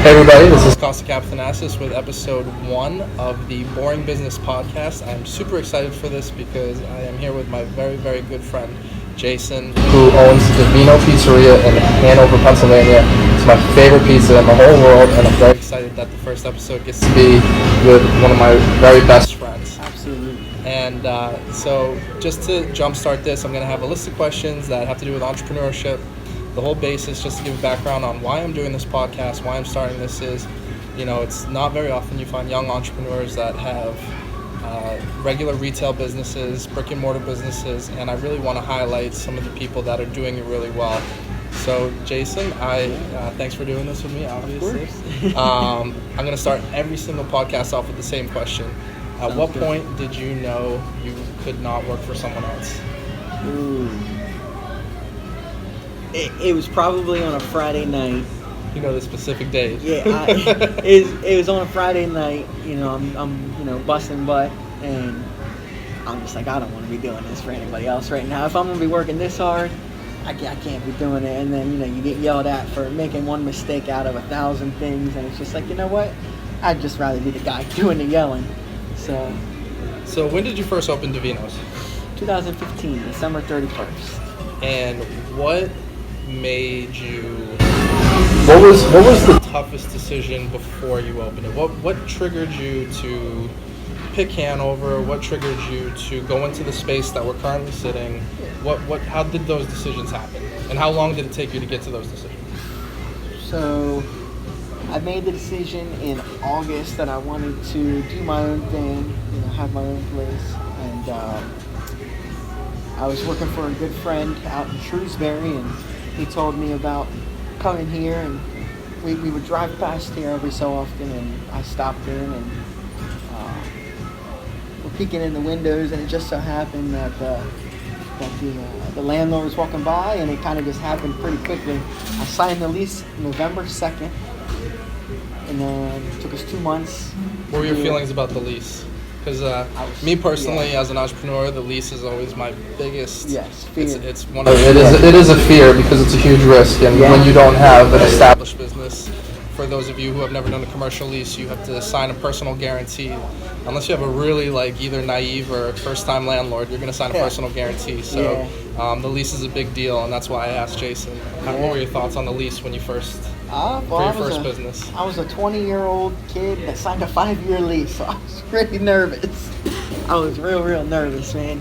Hey everybody, this is Costa Capithanasis with episode 1 of the Boring Business Podcast. I'm super excited for this because I am here with my very, very good friend, Jason, who owns Divino Pizzeria in Hanover, Pennsylvania. It's my favorite pizza in the whole world, and I'm very excited that the first episode gets to be with one of my very best friends. Absolutely. And so just to jumpstart this, I'm going to have a list of questions that have to do with entrepreneurship. The whole basis, just to give a background on why I'm doing this podcast, why I'm starting this is, it's not very often you find young entrepreneurs that have regular retail businesses, brick and mortar businesses, and I really want to highlight some of the people that are doing it really well. So, Jason, thanks for doing this with me, obviously. Of course. I'm going to start every single podcast off with the same question. At what point did you know you could not work for someone else? Ooh. It was probably on a Friday night. You know the specific date. Yeah, it was on a Friday night. I'm busting butt, and I'm just like, I don't want to be doing this for anybody else right now. If I'm gonna be working this hard, I can't be doing it. And then you get yelled at for making one mistake out of 1,000 things, and it's just like, you know what? I'd just rather be the guy doing the yelling. So when did you first open Divino's? 2015, December 31st. And what made you? What was the toughest decision before you opened it? What triggered you to pick Hanover? What triggered you to go into the space that we're currently sitting? How did those decisions happen? And how long did it take you to get to those decisions? So I made the decision in August that I wanted to do my own thing, have my own place, and I was working for a good friend out in Shrewsbury, and he told me about coming here, and we would drive past here every so often, and I stopped in, and we're peeking in the windows, and it just so happened that the landlord was walking by, and it kind of just happened pretty quickly. I signed the lease November 2nd, and then it took us 2 months. What were your feelings about the lease? Because me personally, as an entrepreneur, the lease is always my biggest. Yes, fear. It's one of it is a fear because it's a huge risk, and when you don't have an established business, for those of you who have never done a commercial lease, you have to sign a personal guarantee. Unless you have a really either naive or first-time landlord, you're going to sign a personal guarantee. So the lease is a big deal, and that's why I asked Jason. What were your thoughts on the lease when you first? For your first business. I was a 20-year-old kid that signed a 5-year lease, so I was pretty nervous. I was real nervous, man.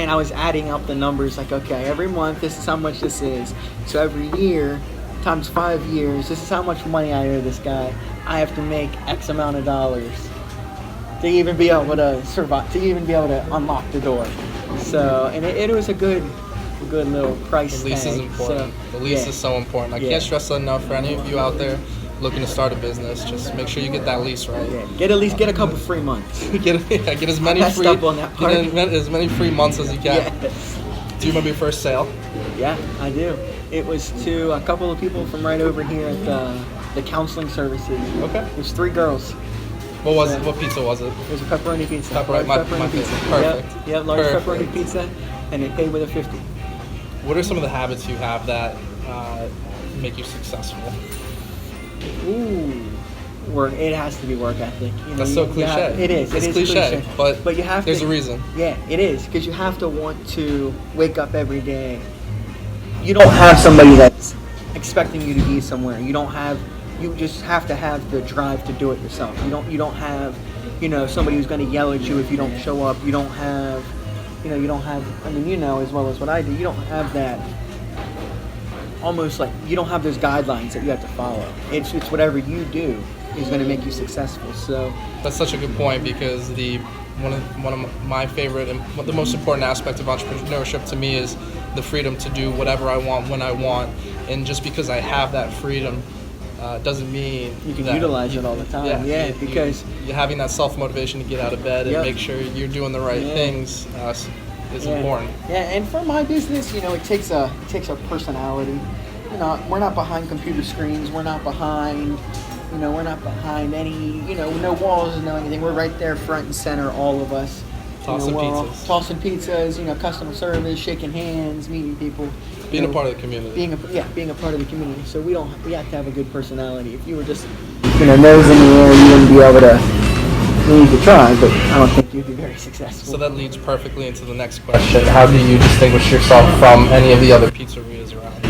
I was adding up the numbers, like, okay, every month, this is how much this is. So every year, times 5 years, this is how much money I owe this guy. I have to make X amount of dollars to even be able to survive, to even be able to unlock the door. So, and it was a good little price tag. The lease is important. The lease is so important. I can't stress that enough for any of you out there looking to start a business. Just make sure you get that lease right. Yeah. Get a couple free months. get as many free. Get as many free months as you can. Yes. Do you remember your first sale? Yeah, I do. It was to a couple of people from right over here at the counseling services. Okay. It was 3 girls. What was it? What pizza was it? It was a pepperoni pizza. Pepperoni pizza. Perfect. Yep, large pepperoni pizza, and they paid with a 50. What are some of the habits you have that make you successful? Ooh, work. It has to be work ethic. That's so cliche. It is. It's cliche, but you have there's a reason. Yeah, it is, because you have to want to wake up every day. You don't have somebody that's expecting you to be somewhere. You just have to have the drive to do it yourself. You don't have, somebody who's going to yell at you if you don't show up. You don't have, as well as what I do, you don't have that, almost like, you don't have those guidelines that you have to follow. It's whatever you do is going to make you successful. So that's such a good point, because one of my favorite and the most important aspect of entrepreneurship to me is the freedom to do whatever I want when I want. And just because I have that freedom doesn't mean you can utilize it all the time. Because you're having that self-motivation to get out of bed and make sure you're doing the right things is important. Yeah, and for my business, it takes a personality. We're not behind computer screens. We're not behind, we're not behind any, no walls, no anything. We're right there front and center, all of us. Tossing pizzas. Tossing pizzas, customer service, shaking hands, meeting people. Being a part of the community. Being a part of the community. So we have to have a good personality. If you were just nose in the air, you wouldn't be able to. You could try, but I don't think you'd be very successful. So that leads perfectly into the next question. How do you distinguish yourself from any of the other pizzerias around?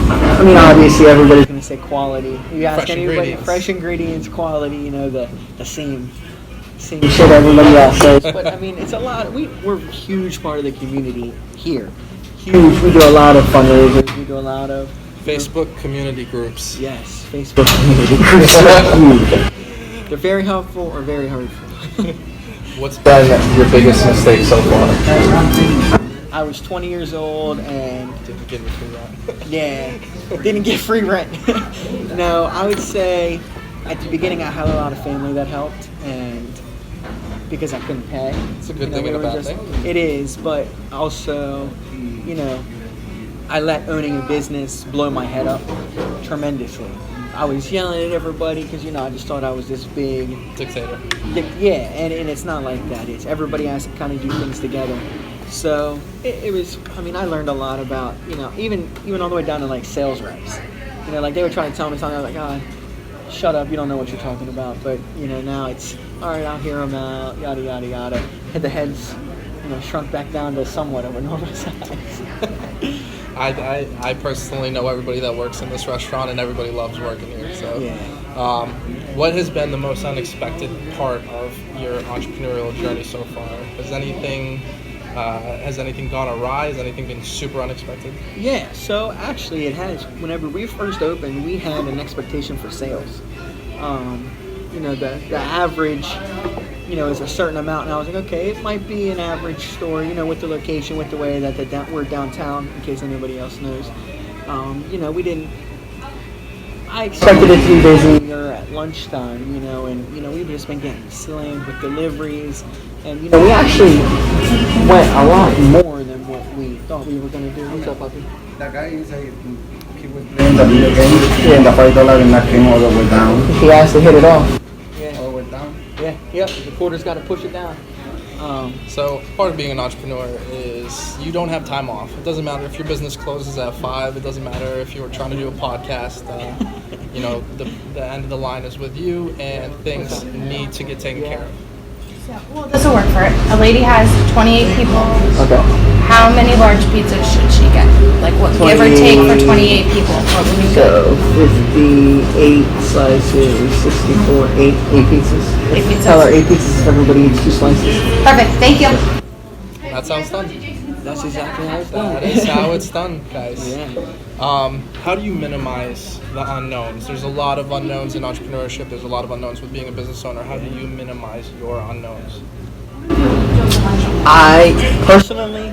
I mean, obviously everybody's going to say quality. You ask Fresh anybody, ingredients. fresh ingredients, quality. The same shit everybody else says. But I mean, it's a lot. We're a huge part of the community here. Huge. We do a lot of fundraisers. We do a lot of Facebook community groups. Yes, Facebook community groups are huge. They're very helpful or very hurtful. What's been your biggest mistake so far? I was 20 years old and Didn't get any free rent. didn't get free rent. No, I would say at the beginning I had a lot of family that helped, and because I couldn't pay. It's a good thing and a bad thing. It is, but also, I let owning a business blow my head up tremendously. I was yelling at everybody because, I just thought I was this big Dictator. Yeah, and it's not like that. It's everybody has to kind of do things together. So it was, I learned a lot about, even all the way down to like sales reps. Like they were trying to tell me something, I was like, shut up, you don't know what you're talking about. But, now it's, all right, I'll hear them out, yada, yada, yada. And the heads, shrunk back down to somewhat of a normal size. I personally know everybody that works in this restaurant, and everybody loves working here. So, what has been the most unexpected part of your entrepreneurial journey so far? Has anything gone awry? Has anything been super unexpected? Yeah. So actually, it has. Whenever we first opened, we had an expectation for sales. The average. Is a certain amount, and I was like, okay, it might be an average store, with the location, with the way that we're downtown, in case anybody else knows. I expected it to be busy or at lunchtime, and we've just been getting slammed with deliveries, and we actually went a lot more than what we thought we were going to do. What's up, puppy? That guy is he was playing the video game, and the $5 and that came all the way down. He has to hit it off. All the way down. Yep. The quarter's got to push it down. So part of being an entrepreneur is you don't have time off. It doesn't matter if your business closes at 5. It doesn't matter if you were trying to do a podcast. The end of the line is with you, and things need to get taken care of. Well, this will work for it. A lady has 28 people. Okay. How many large pizzas should she get? Like, what give or take for 28 people? What would be good? So 58 slices, 64, 8 pizzas. 8 pizzas. Tell her 8 pizzas if everybody eats 2 slices. Perfect. Thank you. That sounds done. That's exactly how it's done. That is how it's done, guys. Yeah. How do you minimize the unknowns? There's a lot of unknowns in entrepreneurship. There's a lot of unknowns with being a business owner. How do you minimize your unknowns? I personally,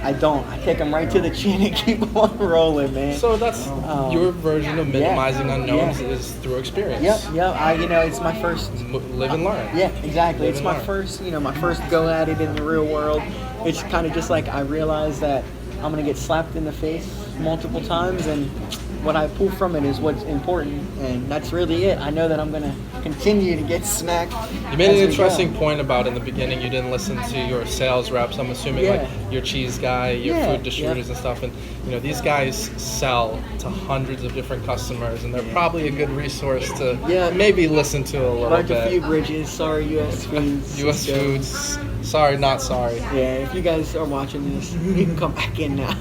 I don't. I take them right to the chin and keep on rolling, man. So that's your version of minimizing unknowns is through experience. Yep. It's my first. Live and learn. Yeah, exactly. Live It's and my learn. first, my first go at it in the real world. It's kind of just like I realize that I'm gonna get slapped in the face multiple times, and what I pull from it is what's important, and that's really it. I know that I'm gonna continue to get smacked. You made as an we interesting go. point about in the beginning you didn't listen to your sales reps. I'm assuming like your cheese guy, your food distributors and stuff, and these guys sell to hundreds of different customers, and they're probably a good resource to maybe listen to a little Burnt bit. a few bridges. Sorry, U.S. Foods. U.S. Foods. Sorry, not sorry. Yeah, if you guys are watching this, you can come back in now.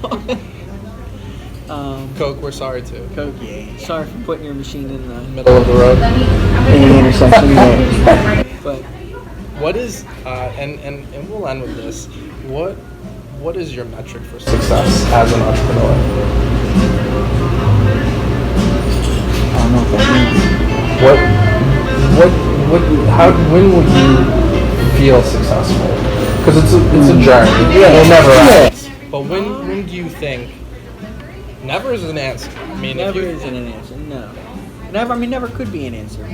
Coke, we're sorry too. Coke, yeah. Sorry for putting your machine in the Middle of the road. intersection there. But What is and we'll end with this. What is your metric for success as an entrepreneur? I don't know if that means. When would you feel successful? Because it's a journey. It never ends. But when do you think? Never is an answer. I mean, Never isn't an answer. No. Never could be an answer.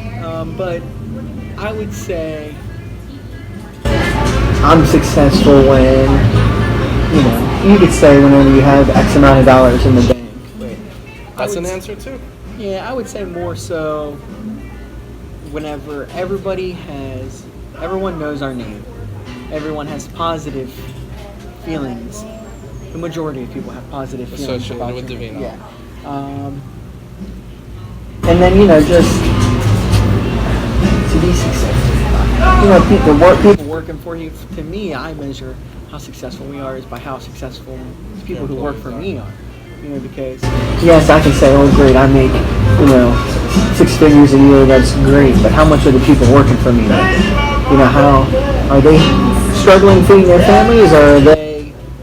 But I would say I'm successful when, you could say whenever you have X amount of dollars in the bank. That's an answer too. Yeah, I would say more so whenever everyone knows our name. Everyone has positive feelings the majority of people have positive feelings Associated about with drinking. Divino. Yeah. And then just to be successful. People working for you. To me, I measure how successful we are is by how successful the people who work for me are. Because yes, I can say, oh great, I make 6 figures a year. That's great, but how much are the people working for me? How are they struggling feeding their families, or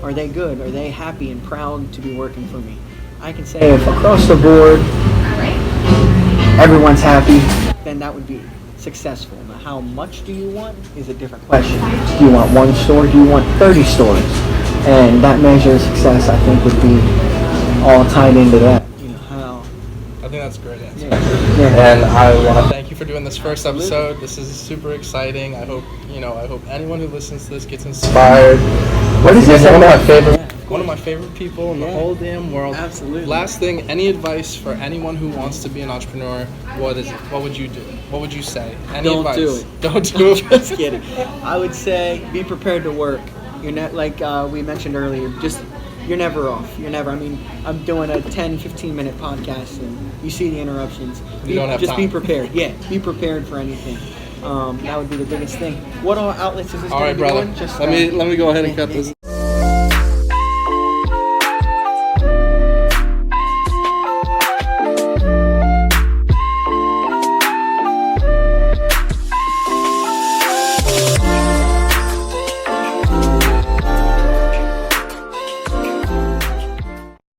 are they good? Are they happy and proud to be working for me? I can say if across the board everyone's happy, then that would be successful. Now, how much do you want is a different question. Do you want 1 store? Do you want 30 stores? And that measure of success, I think, would be all tied into that. How. I think that's a great answer. Yeah. And I want to thank you for doing this first episode. This is super exciting. I hope anyone who listens to this gets inspired. What is this? One of my favorite people in the whole damn world. Absolutely. Last thing, any advice for anyone who wants to be an entrepreneur? What is it? What would you do? What would you say? Any Don't advice? do it. Don't do it. Just kidding. I would say be prepared to work. You're not like we mentioned earlier. You're never off. I'm doing a 10, 15-minute podcast, and you see the interruptions. You don't have just time. Be prepared. Yeah, be prepared for anything. That would be the biggest thing. What outlets is this All going right, to be brother. on? Just Let me go ahead and cut this.